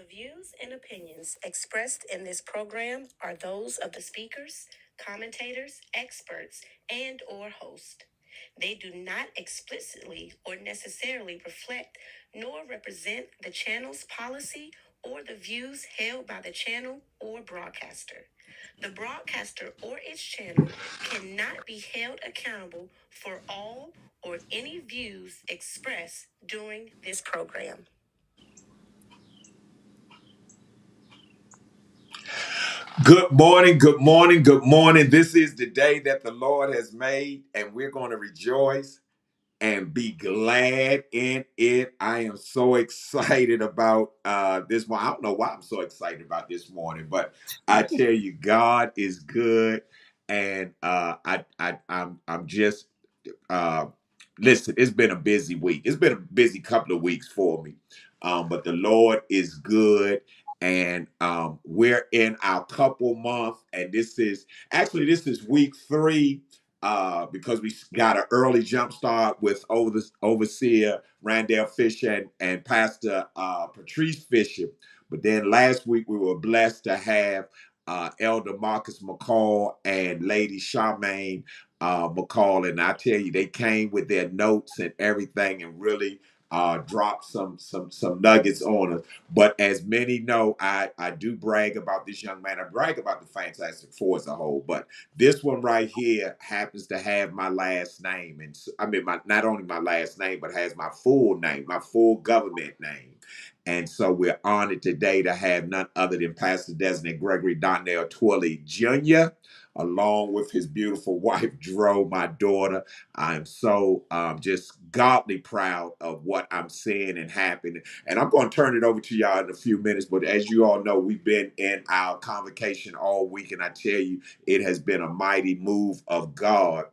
The views and opinions expressed in this program are those of the speakers, commentators, experts, and/or host. They do not explicitly or necessarily reflect nor represent the channel's policy or the views held by the channel or broadcaster. The broadcaster or its channel cannot be held accountable for all or any views expressed during this program. Good morning, good morning, good morning. This is the day that the Lord has made, and we're going to rejoice and be glad in it. I am so excited about this one. I don't know why I'm so excited about this morning, but I tell you, God is good, and I'm just uh, listen. It's been a busy week. It's been a busy couple of weeks for me, but the Lord is good. And we're in our couple month, and this is week 3 because we got an early jump start with overseer Randall Fisher and Pastor Patrice Fisher. But then last week we were blessed to have Elder Marcus McCall and Lady Charmaine McCall, and I tell you, they came with their notes and everything, and really dropped some nuggets on us. But as many know, I do brag about this young man. I brag about the Fantastic Four as a whole, but this one right here happens to have my last name, and I mean, not only my last name, but has my full name, my full government name. And so we're honored today to have none other than Pastor Designate Gregory Donnell Twilley Jr., along with his beautiful wife, Dro, my daughter. I'm so just godly proud of what I'm seeing and happening. And I'm going to turn it over to y'all in a few minutes. But as you all know, we've been in our convocation all week. And I tell you, it has been a mighty move of God.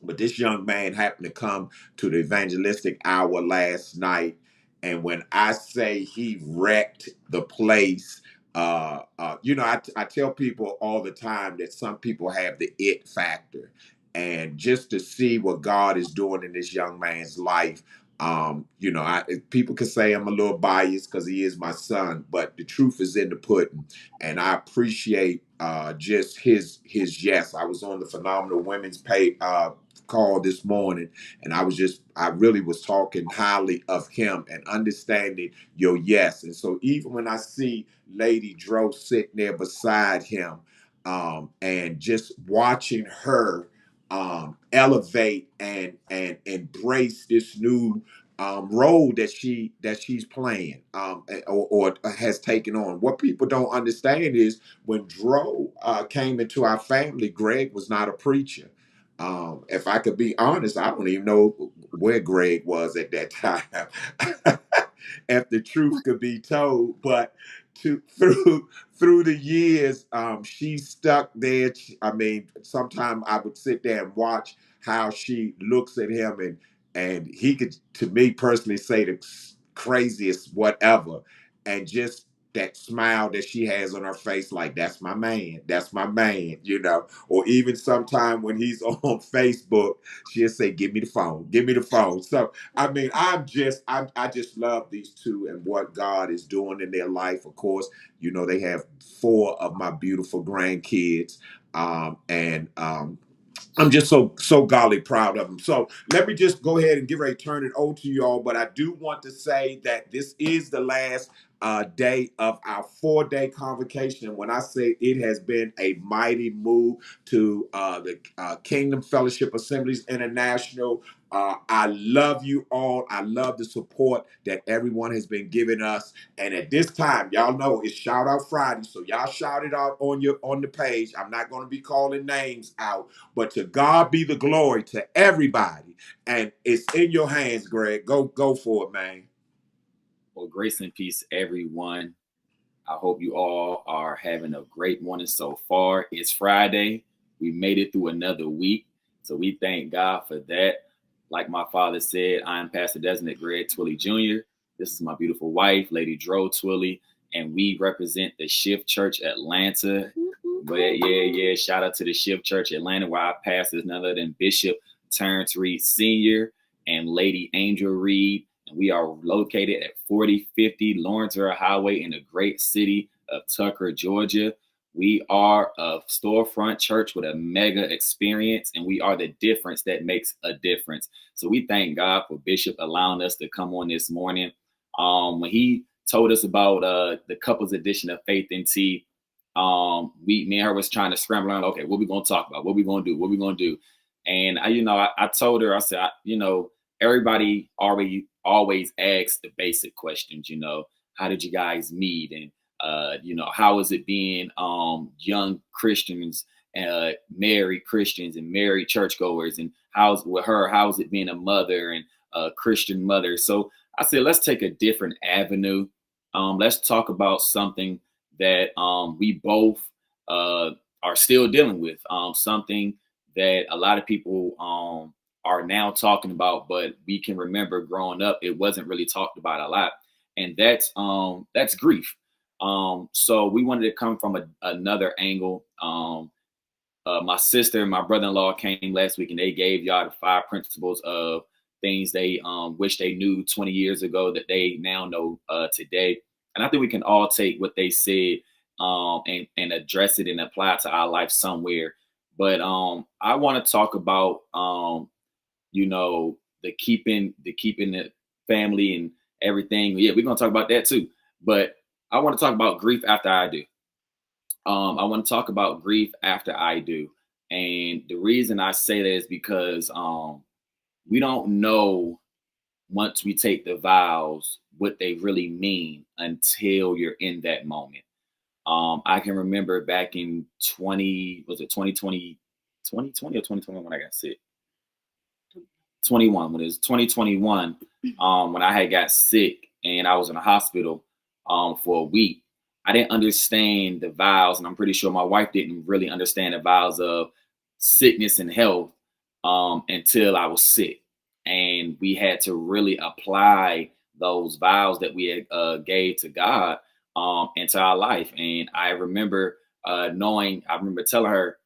But this young man happened to come to the evangelistic hour last night. And when I say he wrecked the place, I tell people all the time that some people have the it factor. And just to see what God is doing in this young man's life, people can say I'm a little biased because he is my son, but the truth is in the pudding. And I appreciate just his yes. I was on the Phenomenal Women's call this morning, and I really was talking highly of him and understanding your yes. And so even when I see Lady Dro sitting there beside him, and just watching her elevate and embrace this new role that she's playing, or has taken on. What people don't understand is when Dro came into our family, Greg was not a preacher. If I could be honest, I don't even know where Greg was at that time. If the truth could be told, but through the years, she stuck there. I mean, sometimes I would sit there and watch how she looks at him, and he could, to me personally, say the craziest whatever, and just that smile that she has on her face, like that's my man, or even sometime when he's on Facebook, she'll say, give me the phone. So I mean, I just love these two and what God is doing in their life. Of course, they have 4 of my beautiful grandkids, and I'm just so golly proud of them. So let me just go ahead and get ready to turn it over to you all. But I do want to say that this is the last day of our 4-day convocation. And when I say it has been a mighty move to the Kingdom Fellowship Assemblies International, I love you all. I love the support that everyone has been giving us. And at this time, y'all know it's Shout Out Friday, so y'all shout it out on the page. I'm not going to be calling names out, but to God be the glory to everybody. And it's in your hands, Greg. Go for it, man. Well, grace and peace, everyone. I hope you all are having a great morning so far. It's Friday. We made it through another week. So we thank God for that. Like my father said, I'm Pastor Designate Greg Twilley Jr. This is my beautiful wife, Lady Dro Twilley, and we represent the Shift Church Atlanta. But yeah, shout out to the Shift Church Atlanta, where our pastor is none other than Bishop Terrence Reed Sr. and Lady Angel Reed. We are located at 4050 Lawrenceville Highway in the great city of Tucker, Georgia. We are a storefront church with a mega experience, and we are the difference that makes a difference. So we thank God for Bishop allowing us to come on this morning. When he told us about the couples edition of Faith and Tea, me and her was trying to scramble around. Okay, what we gonna talk about? What we gonna do? What we gonna do? And I told her, I said, everybody always asks the basic questions. How did you guys meet? And how is it being young Christians, married Christians and married churchgoers? And how's it being a mother and a Christian mother? So I said, let's take a different avenue. Let's talk about something that we both are still dealing with, something that a lot of people are now talking about, but we can remember growing up, it wasn't really talked about a lot. And that's grief. So we wanted to come from another angle. My sister and my brother-in-law came last week, and they gave y'all the 5 principles of things they wish they knew 20 years ago that they now know today. And I think we can all take what they said and address it and apply it to our life somewhere. But I want to talk about the keeping the family and everything. Yeah, we're gonna talk about that too. But I want to talk about grief after I do. I want to talk about grief after I do. And the reason I say that is because we don't know once we take the vows what they really mean until you're in that moment. I can remember back in 2020 or 2021 when I got sick. 21, when it was 2021, when I had got sick and I was in the hospital for a week. I didn't understand the vows, and I'm pretty sure my wife didn't really understand the vows of sickness and health until I was sick. And we had to really apply those vows that we had gave to God into our life. And I remember I remember telling her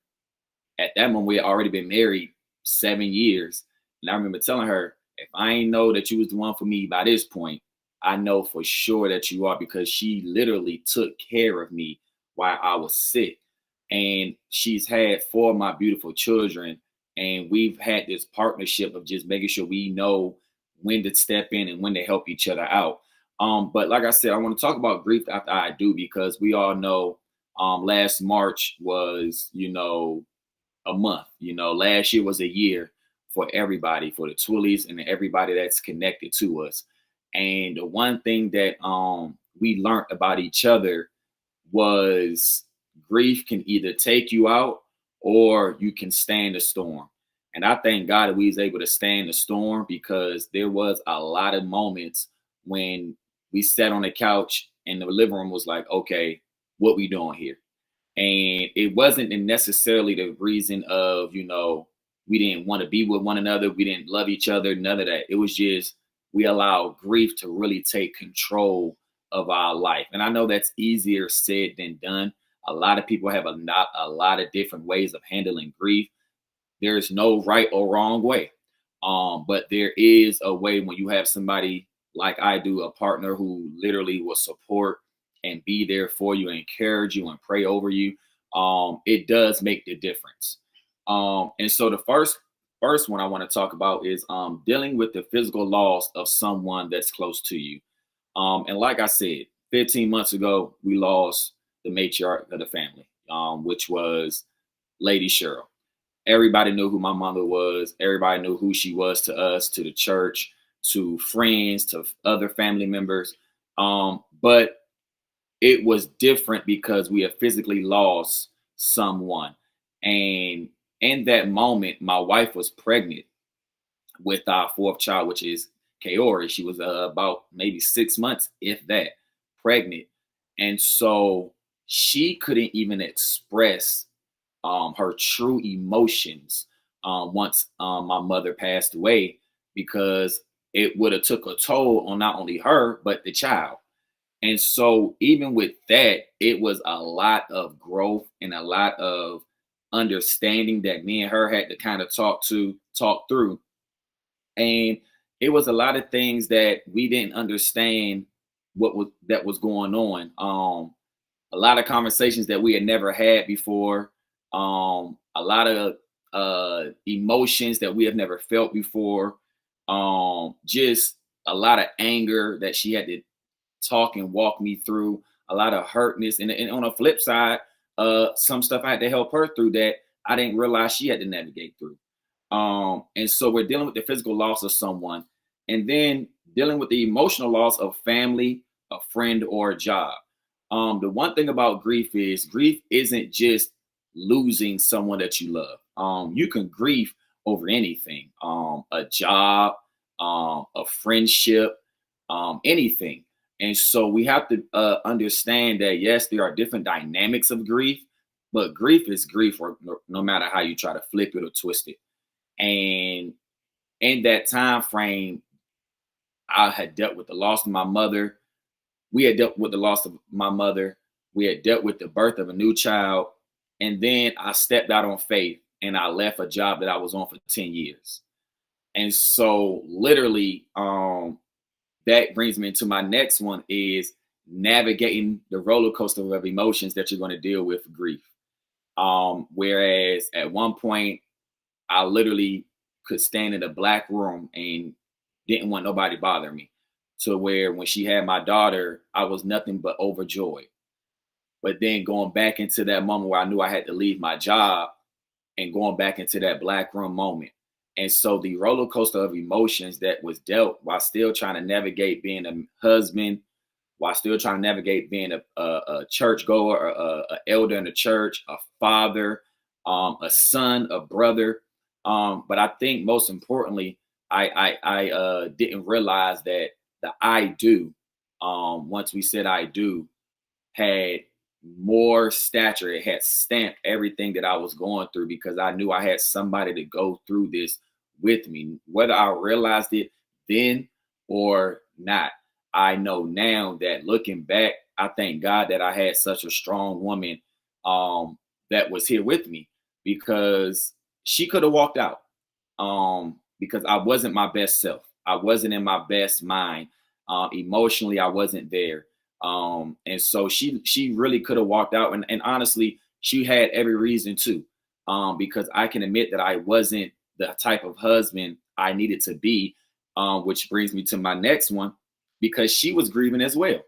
at that moment, we had already been married 7 years. And I remember telling her, if I ain't know that you was the one for me by this point, I know for sure that you are, because she literally took care of me while I was sick. And she's had 4 of my beautiful children. And we've had this partnership of just making sure we know when to step in and when to help each other out. But like I said, I want to talk about grief after I do, because we all know last March was, a month. Last year was a year for everybody, for the Twillies and everybody that's connected to us. And the one thing that we learned about each other was grief can either take you out or you can stand the storm. And I thank God that we was able to stand the storm, because there was a lot of moments when we sat on the couch and the living room was like, okay, what we doing here? And it wasn't necessarily the reason of, we didn't want to be with one another. We didn't love each other, none of that. It was just, we allowed grief to really take control of our life. And I know that's easier said than done. A lot of people have a lot of different ways of handling grief. There's no right or wrong way. But there is a way when you have somebody like I do, a partner who literally will support and be there for you, encourage you, and pray over you. It does make the difference. And so the first one I want to talk about is dealing with the physical loss of someone that's close to you. And like I said, 15 months ago, we lost the matriarch of the family, which was Lady Cheryl. Everybody knew who my mother was. Everybody knew who she was to us, to the church, to friends, to other family members. But it was different because we had physically lost someone. And in that moment, my wife was pregnant with our 4th child, which is Kaori. She was about maybe 6 months, if that, pregnant. And so she couldn't even express her true emotions once my mother passed away, because it would have took a toll on not only her, but the child. And so even with that, it was a lot of growth and a lot of understanding that me and her had to kind of talk through. And it was a lot of things that we didn't understand that was going on. A lot of conversations that we had never had before. A lot of emotions that we have never felt before. Just a lot of anger that she had to talk and walk me through. A lot of hurtness, and on the flip side, some stuff I had to help her through that I didn't realize she had to navigate through. And so we're dealing with the physical loss of someone, and then dealing with the emotional loss of family, a friend, or a job. The one thing about grief is grief isn't just losing someone that you love. You can grieve over anything, a job, a friendship, anything. And so we have to understand that, yes, there are different dynamics of grief, but grief is grief, or no matter how you try to flip it or twist it. And in that time frame, I had dealt with the loss of my mother. We had dealt with the loss of my mother. We had dealt with the birth of a new child. And then I stepped out on faith and I left a job that I was on for 10 years. And so literally, that brings me into my next one, is navigating the roller coaster of emotions that you're going to deal with grief. Whereas at one point, I literally could stand in a black room and didn't want nobody bothering me, to where when she had my daughter, I was nothing but overjoyed. But then going back into that moment where I knew I had to leave my job and going back into that black room moment. And so the roller coaster of emotions that was dealt while still trying to navigate being a husband, while still trying to navigate being a church goer, a elder in the church, a father, a son, a brother. But I think most importantly, I didn't realize that the I do, once we said I do, had more stature. It had stamped everything that I was going through, because I knew I had somebody to go through this with me, whether I realized it then or not. I know now that looking back, I thank God that I had such a strong woman that was here with me, because she could have walked out, because I wasn't my best self. I wasn't in my best mind. Emotionally, I wasn't there. And so she really could have walked out, and honestly, she had every reason to, because I can admit that I wasn't the type of husband I needed to be, which brings me to my next one, because she was grieving as well.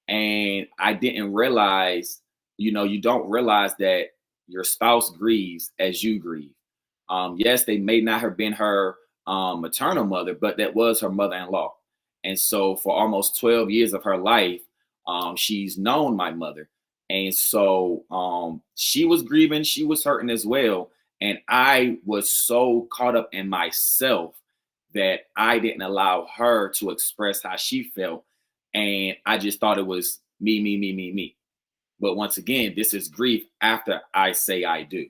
And I didn't realize, you don't realize that your spouse grieves as you grieve. Yes, they may not have been her maternal mother, but that was her mother-in-law. And so for almost 12 years of her life, she's known my mother. And so she was grieving, she was hurting as well. And I was so caught up in myself that I didn't allow her to express how she felt. And I just thought it was me, me, me, me, me. But once again, this is grief after I say I do.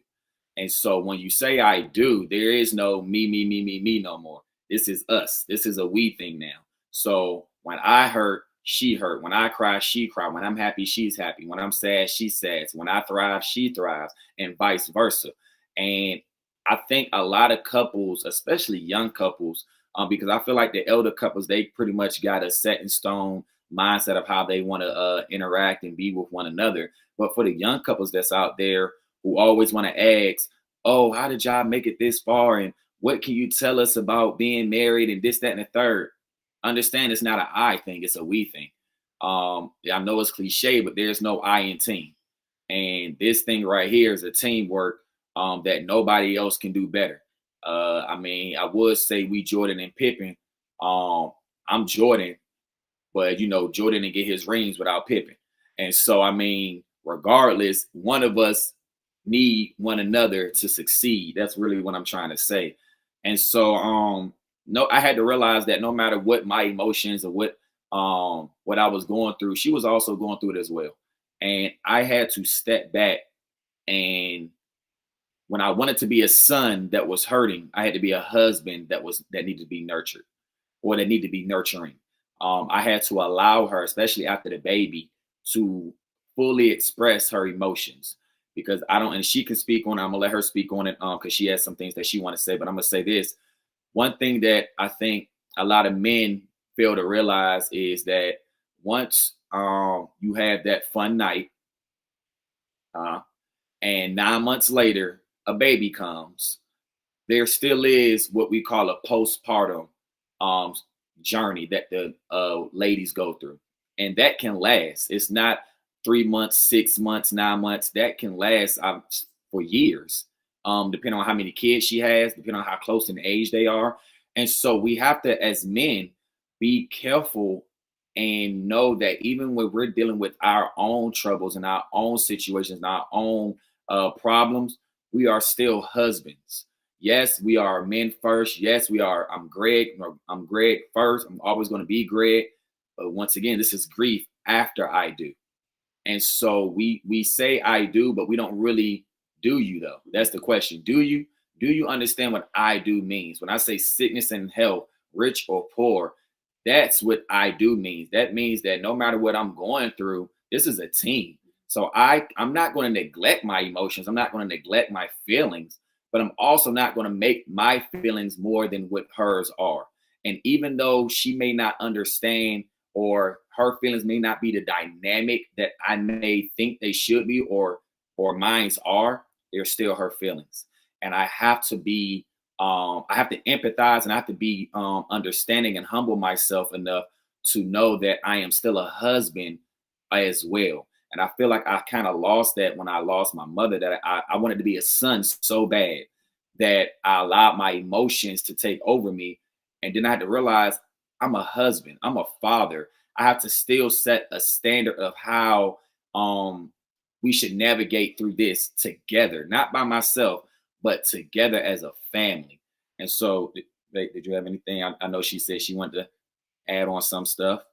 And so when you say I do, there is no me, me, me, me, me no more. This is us. This is a we thing now. So when I hurt, she hurt. When I cry, she cry. When I'm happy, she's happy. When I'm sad, she's sad. When I thrive, she thrives, and vice versa. And I think a lot of couples, especially young couples, because I feel like the elder couples, they pretty much got a set in stone mindset of how they want to interact and be with one another. But for the young couples that's out there who always want to ask, oh, how did y'all make it this far? And what can you tell us about being married and this, that, and the third? Understand it's not an I thing, it's a we thing. I know it's cliche, but there's no I in team. And this thing right here is a teamwork that nobody else can do better. I mean, I would say we Jordan and Pippen. I'm Jordan, but Jordan didn't get his rings without Pippen. And so, I mean, regardless, one of us need one another to succeed. That's really what I'm trying to say. And so, no, I had to realize that no matter what my emotions or what I was going through, she was also going through it as well. And I had to step back, and when I wanted to be a son that was hurting, I had to be a husband that needed to be nurtured, or that needed to be nurturing. I had to allow her, especially after the baby, to fully express her emotions, because I don't, and she can speak on it. I'm gonna let her speak on it because she has some things that she want to say. But I'm gonna say this. One thing that I think a lot of men fail to realize is that once you have that fun night, uh, and 9 months later a baby comes, there still is what we call a postpartum um, journey that the ladies go through, and that can last. It's not 3 months, 6 months, 9 months. That can last for years, depending on how many kids she has, depending on how close in age they are. And so we have to, as men, be careful and know that even when we're dealing with our own troubles and our own situations and our own problems, we are still husbands. Yes, we are men first. Yes, we are. I'm Greg. I'm Greg first. I'm always going to be Greg. But once again, this is grief after I do. And so we say I do, but we don't really do you though. That's the question. Do you? Do you understand what I do means? When I say sickness and health, rich or poor, that's what I do means. That means that no matter what I'm going through, this is a team. So I'm not going to neglect my emotions. I'm not going to neglect my feelings, but I'm also not going to make my feelings more than what hers are. And even though she may not understand, or her feelings may not be the dynamic that I may think they should be, or mine's are, they're still her feelings. And I have to be I have to empathize, and I have to be understanding and humble myself enough to know that I am still a husband as well. And I feel like I kind of lost that when I lost my mother, that I wanted to be a son so bad that I allowed my emotions to take over me. And then I had to realize I'm a husband, I'm a father. I have to still set a standard of how we should navigate through this together, not by myself, but together as a family. And so, did you have anything? I know she said she wanted to add on some stuff.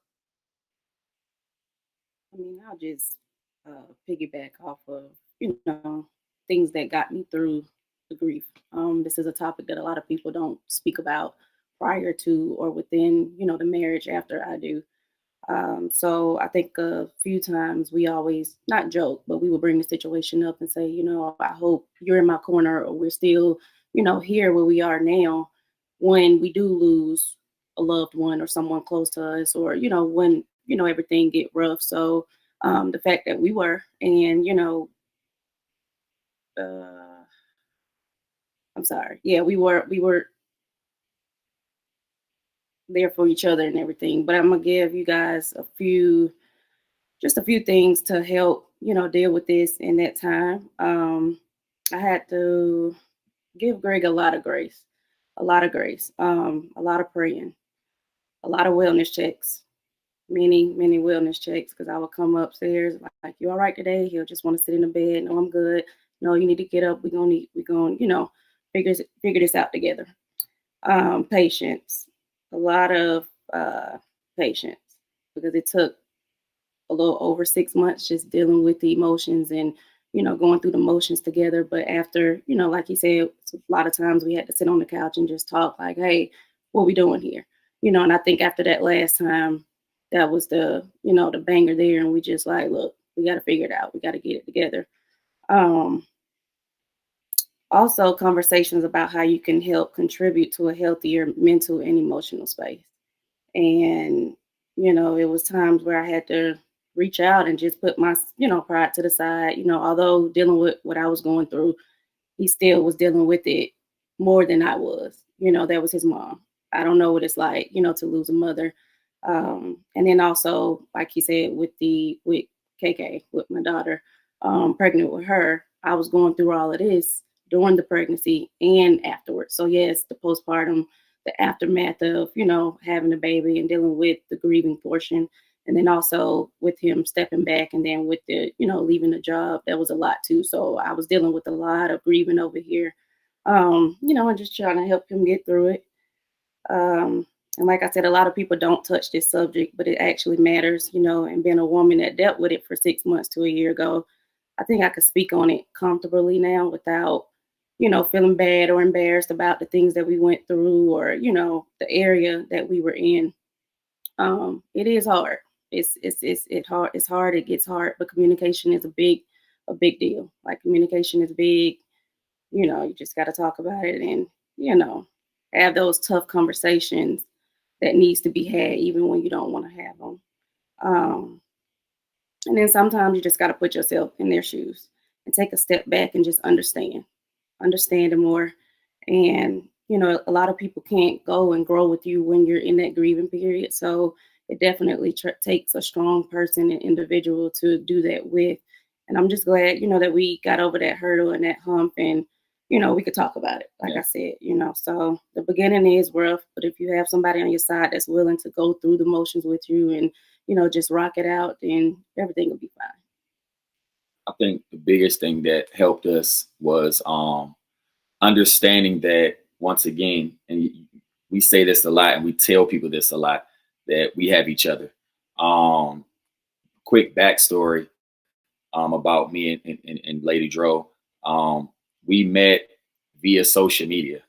I mean, I'll just piggyback off of, things that got me through the grief. This is a topic that a lot of people don't speak about prior to or within, the marriage after I do. So I think a few times we always not joke, but we would bring the situation up and say, I hope you're in my corner, or we're still, here where we are now when we do lose a loved one or someone close to us, or, when, everything get rough. So the fact that we were, and, uh, I'm sorry. Yeah, we were there for each other and everything. But I'm gonna give you guys just a few things to help, deal with this in that time. I had to give Greg a lot of grace, a lot of praying, a lot of wellness checks, many wellness checks, because I would come upstairs like, "You all right today?" He'll just want to sit in the bed. "No, I'm good." "No, you need to get up. We're gonna, figure this out together." Patience, a lot of patience, because it took a little over 6 months just dealing with the emotions and going through the motions together. But after, like he said, a lot of times we had to sit on the couch and just talk like, "Hey, what we doing here?" And I think after that last time, that was the banger there, and we just like, "Look, we got to figure it out. We got to get it together." um Also, conversations about how you can help contribute to a healthier mental and emotional space. And, it was times where I had to reach out and just put my, pride to the side. Although dealing with what I was going through, he still was dealing with it more than I was. That was his mom. I don't know what it's like, to lose a mother. And then also, like he said, with KK, with my daughter, pregnant with her, I was going through all of this during the pregnancy and afterwards. So yes, the postpartum, the aftermath of, having a baby and dealing with the grieving portion. And then also with him stepping back, and then with the, leaving the job, that was a lot too. So I was dealing with a lot of grieving over here, and just trying to help him get through it. And like I said, a lot of people don't touch this subject, but it actually matters, and being a woman that dealt with it for 6 months to a year ago, I think I could speak on it comfortably now without, feeling bad or embarrassed about the things that we went through, or, the area that we were in. It is hard. It's hard. It's hard. It gets hard, but communication is a big deal. Like, communication is big. You just got to talk about it, and, have those tough conversations, that needs to be had, even when you don't want to have them. And then sometimes you just got to put yourself in their shoes and take a step back and just understand it more. And, a lot of people can't go and grow with you when you're in that grieving period. So it definitely takes a strong person and individual to do that with. And I'm just glad, that we got over that hurdle and that hump, and, we could talk about it. Like I said, so the beginning is rough, but if you have somebody on your side that's willing to go through the motions with you and, just rock it out, then everything will be fine. I think the biggest thing that helped us was understanding that, once again, and we say this a lot and we tell people this a lot, that we have each other. Quick backstory about me and Lady Dro. We met via social media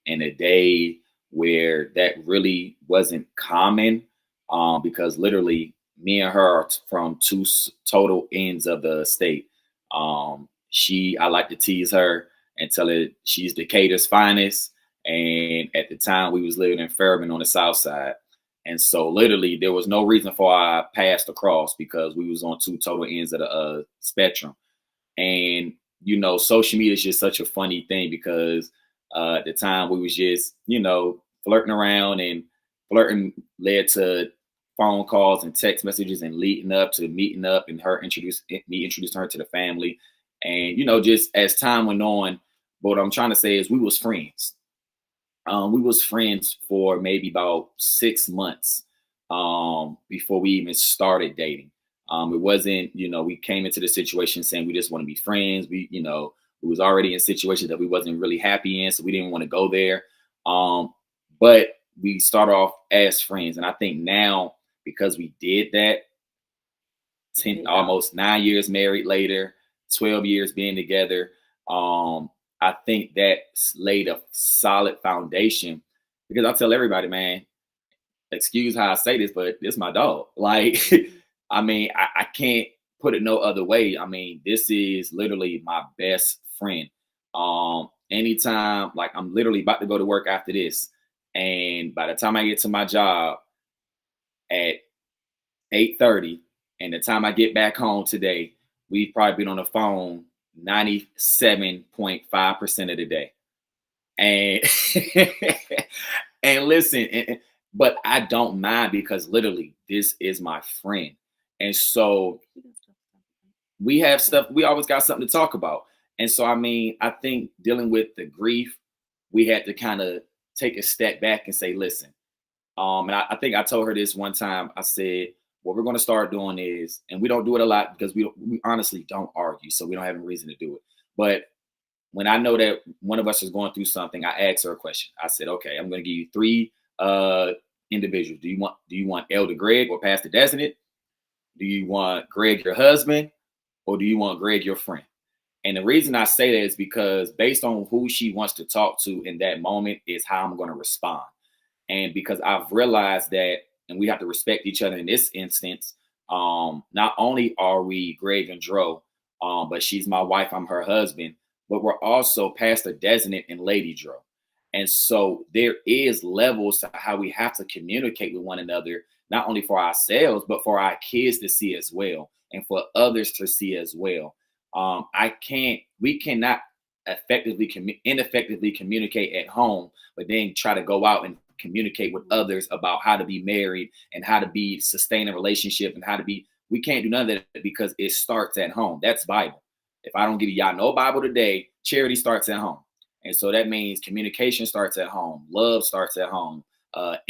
in a day where that really wasn't common, because literally me and her are from two total ends of the state. I like to tease her and tell her she's Decatur's finest. And at the time we was living in Fairman on the south side. And so literally there was no reason for our paths to cross because we was on two total ends of the spectrum. And, social media is just such a funny thing because at the time we was just, flirting around, and flirting led to phone calls and text messages and leading up to meeting up and me introducing her to the family. And, just as time went on, what I'm trying to say is we was friends. We was friends for maybe about 6 months before we even started dating. It wasn't, we came into the situation saying we just want to be friends. We was already in situations that we wasn't really happy in, so we didn't want to go there. But we start off as friends. And I think now, because we did that, almost 9 years married later, 12 years being together, I think that laid a solid foundation, because I tell everybody, man, excuse how I say this, but this is my dog. Like, I mean, I can't put it no other way. I mean, this is literally my best friend. Anytime, like, I'm literally about to go to work after this, and by the time I get to my job at 8:30, and the time I get back home today, we've probably been on the phone 97.5% of the day. And and listen, but I don't mind, because literally this is my friend. And so we have stuff, we always got something to talk about. And so, I mean, I think dealing with the grief, we had to kind of take a step back and say, listen, and I think I told her this one time. I said, what we're going to start doing is, and we don't do it a lot because we honestly don't argue, so we don't have a reason to do it. But when I know that one of us is going through something, I ask her a question. I said, okay, I'm going to give you 3 individuals. Do you want Elder Greg or Pastor Designate? Do you want Greg, your husband, or do you want Greg, your friend? And the reason I say that is because based on who she wants to talk to in that moment is how I'm going to respond. And because I've realized that, and we have to respect each other in this instance, not only are we Greg and Dro, but she's my wife, I'm her husband, but we're also Pastor Designate and Lady Dro. And so there is levels to how we have to communicate with one another, not only for ourselves, but for our kids to see as well, and for others to see as well. We cannot ineffectively communicate at home, but then try to go out and communicate with others about how to be married and how to sustain a relationship and we can't do none of that, because it starts at home. That's Bible. If I don't give y'all no Bible today, charity starts at home. And so that means communication starts at home. Love starts at home.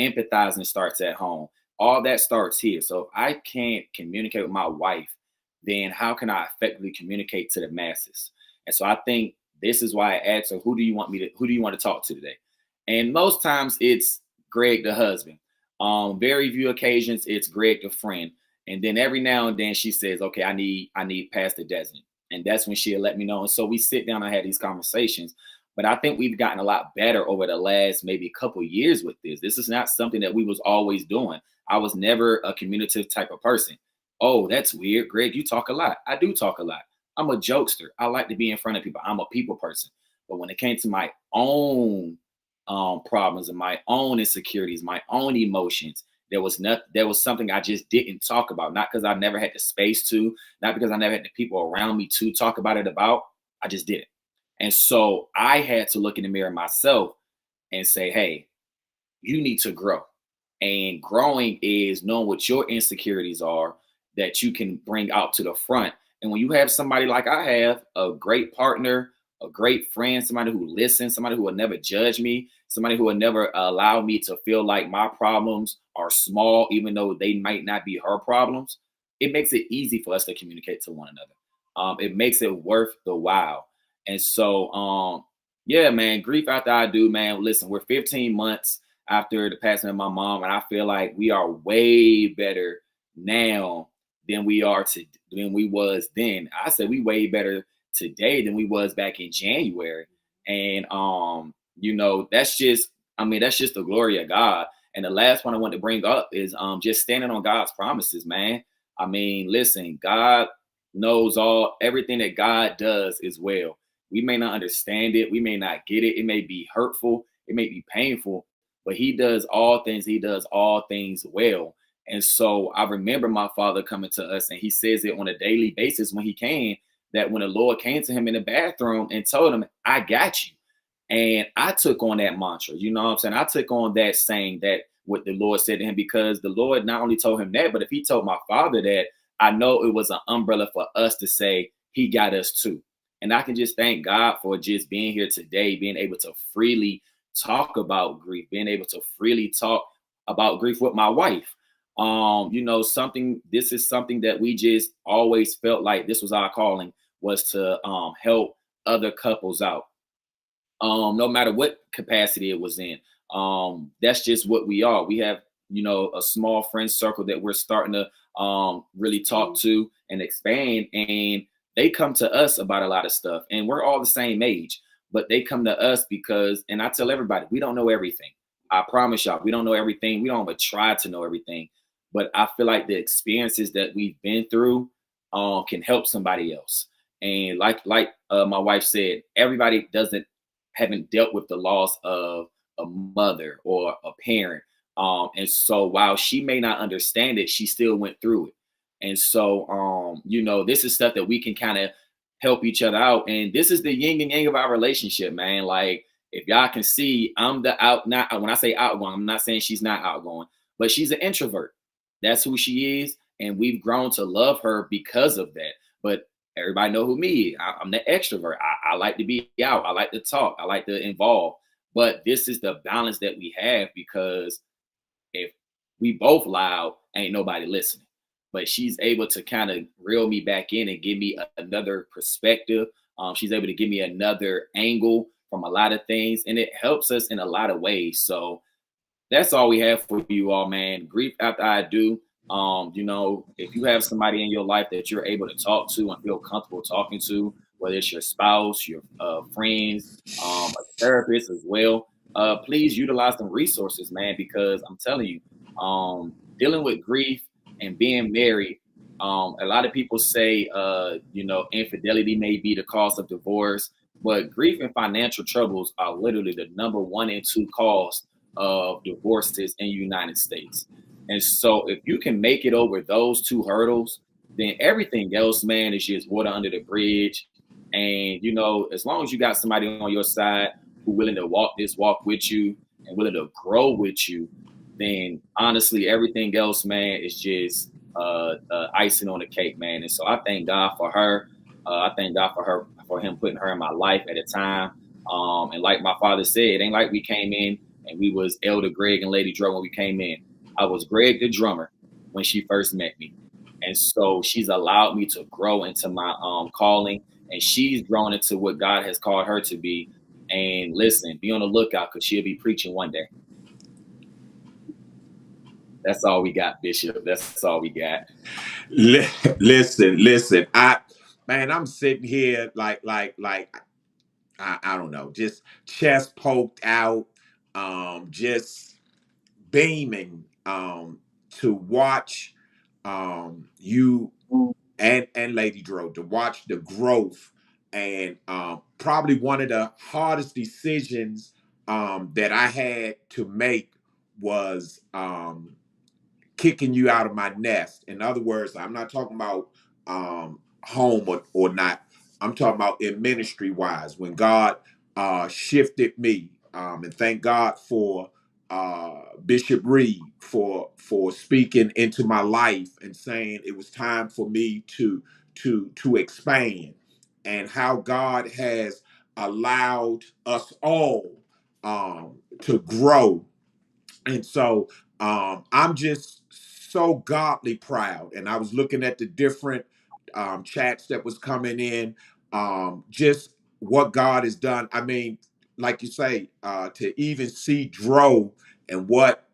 Empathizing starts at home. All that starts here. So if I can't communicate with my wife, then how can I effectively communicate to the masses? And so I think this is why I asked her, who do you want to talk to today? And most times it's Greg, the husband. Very few occasions it's Greg, the friend. And then every now and then she says, okay, I need Pastor Designate. And that's when she'll let me know. And so we sit down and have these conversations. But I think we've gotten a lot better over the last maybe couple of years with this. This is not something that we was always doing. I was never a communicative type of person. Oh, that's weird. Greg, you talk a lot. I do talk a lot. I'm a jokester. I like to be in front of people. I'm a people person. But when it came to my own problems and my own insecurities, my own emotions. There was something I just didn't talk about, not because I never had the space to, not because I never had the people around me to talk about it about. I just didn't. And so I had to look in the mirror myself and say, hey, you need to grow. And growing is knowing what your insecurities are that you can bring out to the front. And when you have somebody like I have, a great partner, a great friend, somebody who listens, somebody who will never judge me, somebody who will never allow me to feel like my problems are small, even though they might not be her problems, it makes it easy for us to communicate to one another. It makes it worth the while. And so, yeah, man, grief after I do, man. Listen, we're 15 months after the passing of my mom, and I feel like we are way better now than we was then. I said we way better today than we was back in January. And that's just, I mean, that's just the glory of God. And the last one I want to bring up is just standing on God's promises, man. I mean, listen, God knows everything that God does is well. We may not understand it, we may not get it, it may be hurtful, it may be painful, but he does all things, he does all things well. And so I remember my father coming to us, and he says it on a daily basis when he can, that when the Lord came to him in the bathroom and told him, I got you. And I took on that mantra, you know what I'm saying? I took on that saying that what the Lord said to him, because the Lord not only told him that, but if he told my father that, I know it was an umbrella for us to say, he got us too. And I can just thank God for just being here today, being able to freely talk about grief, being able to freely talk about grief with my wife. This is something that we just always felt like this was our calling, was to help other couples out, no matter what capacity it was in. That's just what we are. We have, a small friend circle that we're starting to really talk to and expand. And they come to us about a lot of stuff. And we're all the same age, but they come to us because, and I tell everybody, we don't know everything. I promise y'all, we don't know everything. We don't even try to know everything. But I feel like the experiences that we've been through can help somebody else. And like my wife said, everybody haven't dealt with the loss of a mother or a parent. And so while she may not understand it, she still went through it. And so, this is stuff that we can kind of help each other out. And this is the yin and yang of our relationship, man. Like, if y'all can see, not when I say outgoing, I'm not saying she's not outgoing, but she's an introvert. That's who she is. And we've grown to love her because of that. But everybody know who me is. I'm the extrovert. I like to be out. I like to talk. I like to involve. But this is the balance that we have, because if we both loud, ain't nobody listening. But she's able to kind of reel me back in and give me another perspective. She's able to give me another angle from a lot of things, and it helps us in a lot of ways. So that's all we have for you all, man. Grief after I do. If you have somebody in your life that you're able to talk to and feel comfortable talking to, whether it's your spouse, your friends, a therapist as well, please utilize some resources, man, because I'm telling you, dealing with grief and being married, a lot of people say, infidelity may be the cause of divorce, but grief and financial troubles are literally the number 1 and 2 cause of divorces in the United States. And so if you can make it over those 2 hurdles, then everything else, man, is just water under the bridge. And, as long as you got somebody on your side who willing to walk this walk with you and willing to grow with you, then honestly, everything else, man, is just icing on the cake, man. And so I thank God for her. I thank God for him putting her in my life at a time. And like my father said, it ain't like we came in and we was Elder Greg and Lady Dro when we came in. I was Greg the drummer when she first met me. And so she's allowed me to grow into my calling, and she's grown into what God has called her to be. And listen, be on the lookout, because she'll be preaching one day. That's all we got, Bishop. That's all we got. Listen. I'm sitting here like I don't know, just chest poked out, just beaming, to watch you and Lady Dro, to watch the growth, and probably one of the hardest decisions that I had to make was kicking you out of my nest. In other words, I'm not talking about home or not. I'm talking about in ministry wise, when God shifted me. And thank God for Bishop Reed for speaking into my life and saying it was time for me to expand, and how God has allowed us all to grow. And so I'm just so godly proud. And I was looking at the different chats that was coming in, just what God has done. I mean, like you say, to even see Dro and what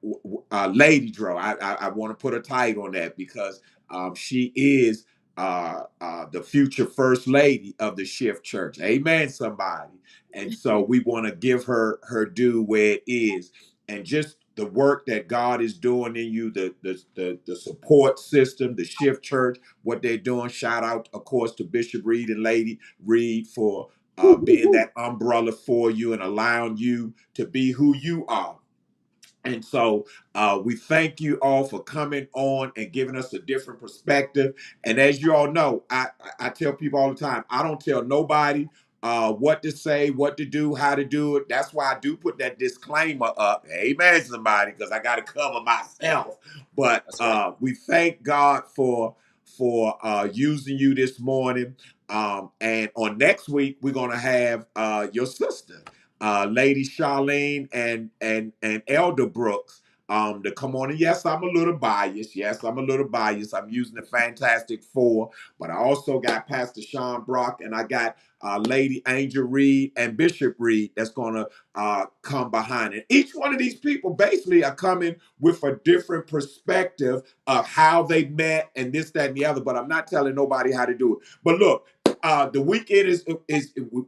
Lady Dro, I want to put a title on that, because she is the future first lady of the Shift Church. Amen, somebody. And so we want to give her due where it is, and just the work that God is doing in you, the support system, the Shift Church, what they're doing. Shout out, of course, to Bishop Reed and Lady Reed for being that umbrella for you and allowing you to be who you are. And so we thank you all for coming on and giving us a different perspective. And as you all know, I tell people all the time, I don't tell nobody what to say, what to do, how to do it. That's why I do put that disclaimer up. Amen, somebody, because I got to cover myself. But That's right. we thank God for using you this morning. And on next week, we're going to have your sister, Lady Charlene and Elder Brooks, to come on. And yes, I'm a little biased. Yes, I'm a little biased. I'm using the Fantastic Four, but I also got Pastor Sean Brock, and I got Lady Angel Reed and Bishop Reed that's going to come behind it. Each one of these people basically are coming with a different perspective of how they met and this, that, and the other, but I'm not telling nobody how to do it. But look, the weekend is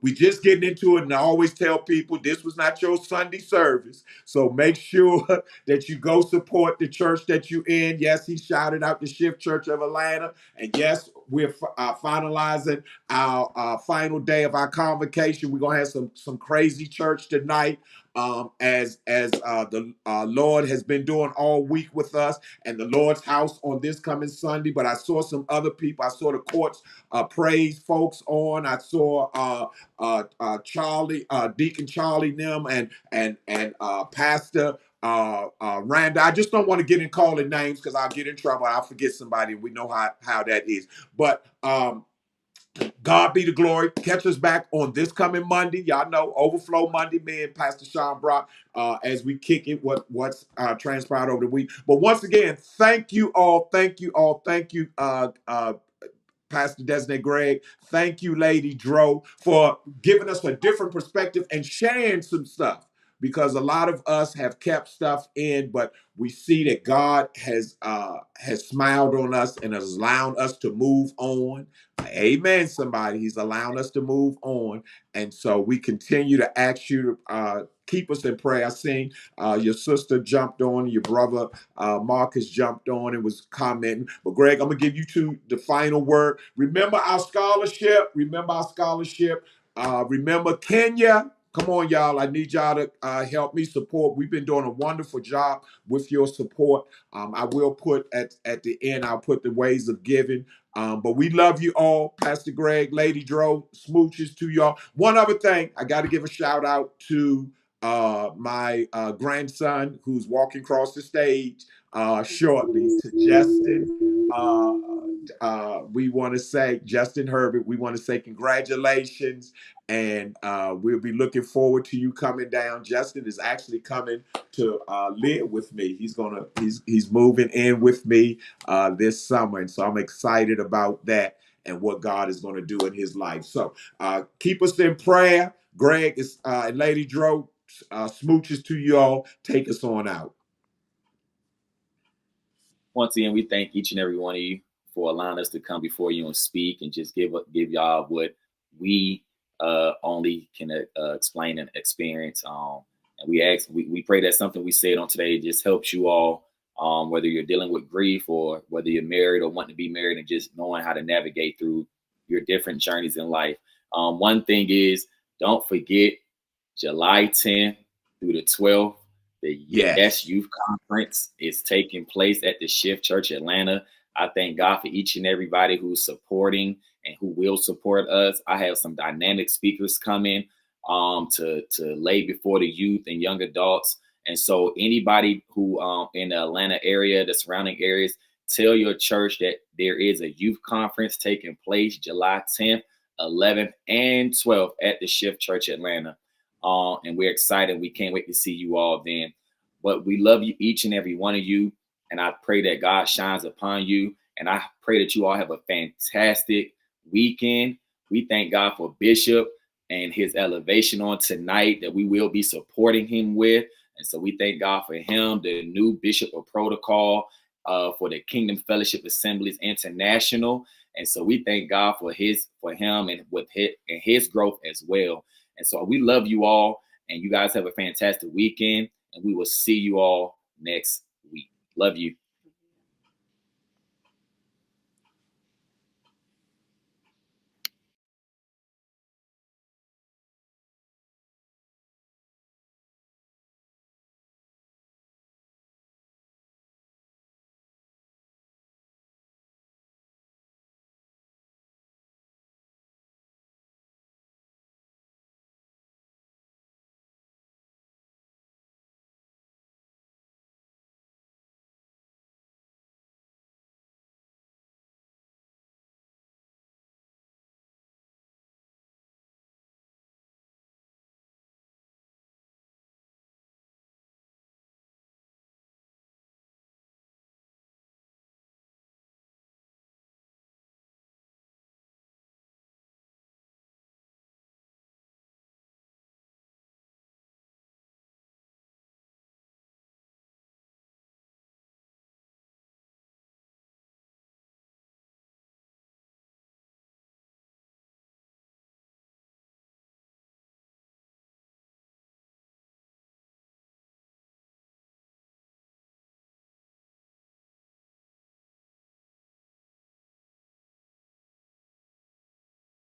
we just getting into it, and I always tell people this was not your Sunday service, so make sure that you go support the church that you in. Yes, he shouted out the Shift Church of Atlanta, and yes, we're finalizing our final day of our convocation. We're gonna have some crazy church tonight, as the Lord has been doing all week with us, and the Lord's house on this coming Sunday. But I saw some other people. I saw the courts praise folks on. I saw Charlie, Deacon Charlie, them, and Pastor Randa. I just don't want to get in calling names because I'll get in trouble. I'll forget somebody. We know how that is. But God be the glory. Catch us back on this coming Monday. Y'all know Overflow Monday, me and Pastor Sean Brock, as we kick it what's transpired over the week. But once again, thank you all. Thank you all. Thank you, Pastor Desney Greg. Thank you, Lady Dro, for giving us a different perspective and sharing some stuff, because a lot of us have kept stuff in, but we see that God has smiled on us and has allowed us to move on. Amen, somebody. He's allowing us to move on. And so we continue to ask you to keep us in prayer. I seen your sister jumped on, your brother Marcus jumped on and was commenting. But Greg, I'm going to give you the final word. Remember our scholarship. Remember Kenya. Come on, y'all. I need y'all to help me support. We've been doing a wonderful job with your support. I will put at the end, I'll put the ways of giving. But we love you all. Pastor Greg, Lady Dro, smooches to y'all. One other thing, I got to give a shout out to my grandson who's walking across the stage shortly, to Justin. We want to say, Justin Herbert, we want to say congratulations. And we'll be looking forward to you coming down. Justin is actually coming to live with me. He's moving in with me this summer. And so I'm excited about that and what God is going to do in his life. So keep us in prayer. Greg is and Lady Dro, smooches to you all. Take us on out. Once again, we thank each and every one of you for allowing us to come before you and speak and just give y'all what we only can explain and experience. And we pray that something we said on today just helps you all, whether you're dealing with grief or whether you're married or want to be married, and just knowing how to navigate through your different journeys in life. One thing is, don't forget July 10th through the 12th. The Yes. Youth Conference is taking place at the Shift Church Atlanta. I thank God for each and everybody who's supporting and who will support us. I have some dynamic speakers coming to lay before the youth and young adults. And so anybody who in the Atlanta area, the surrounding areas, tell your church that there is a youth conference taking place July 10th, 11th, and 12th at the Shift Church Atlanta. And we're excited. We can't wait to see you all then. But we love you, each and every one of you. And I pray that God shines upon you. And I pray that you all have a fantastic weekend. We thank God for Bishop and his elevation on tonight that we will be supporting him with. And so we thank God for him, the new Bishop of Protocol for the Kingdom Fellowship Assemblies International. And so we thank God for him and with his growth as well. And so we love you all, and you guys have a fantastic weekend, and we will see you all next week. Love you.